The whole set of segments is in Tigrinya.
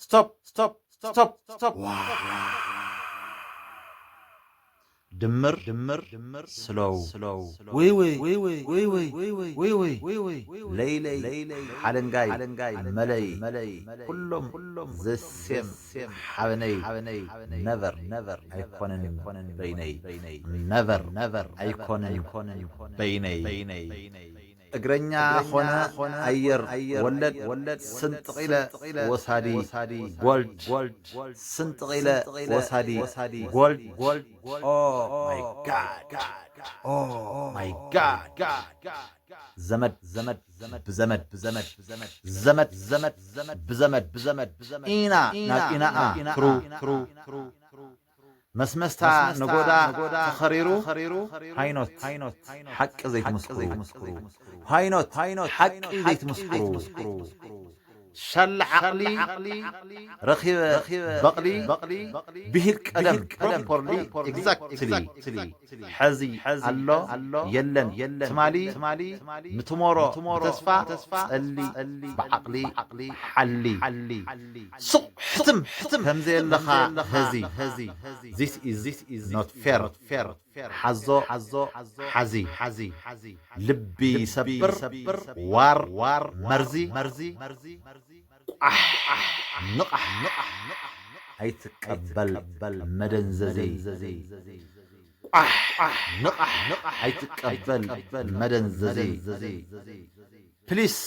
stop ድምር slow ወይ ለይ ሓለንጋይ መለይ ሁሉም the same ሓበነይ never ኣይኮነን በይነይ never ኣይኮነን በይነይ እግረኛ ሆነ አየር ወለድ ስንጥቂለ ወሳዲ ጎልድ ስንጥቂለ ወሳዲ ጎልድ oh my god ዘመድ በዘመድ ኢና ትሩ መስመስታ ነጎዳ ተኸሪሩ ሃይኖት ሓቂ ዘይትመስክሩ ሃይኖት ሓቂ ዘይትመስክሩ ሻል ዓቕሊ ረኺበ በቕሊ ብሂል ቀደም properly exactly ሕዚ ኣሎ የለን ትማሊ ምትሞሮ ተስፋ ጸሊ ብዓቕሊ ሓሊ ሱቕ ሕትም ከምዘየለኻ ህዚ this is not fair ሓዞ ሓዚ ልቢ ሰብር ዋር መርዚ ንቕሕ ኣይትቀበል መደንዘዚ ንቕሕ ኣይትቀበል መደንዘዚ ፕሊስ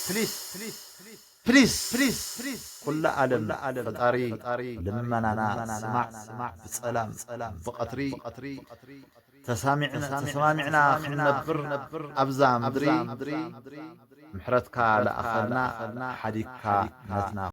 ኩሉ ዓለም ፈጣሪ ልመናና ስማዕ ብጸላም ብቐትሪ ተሰማሚዕና ክንነብር ኣብዛ ምድሪ ምሕረትካ ለኣኸልና ሓዲግካ ነትና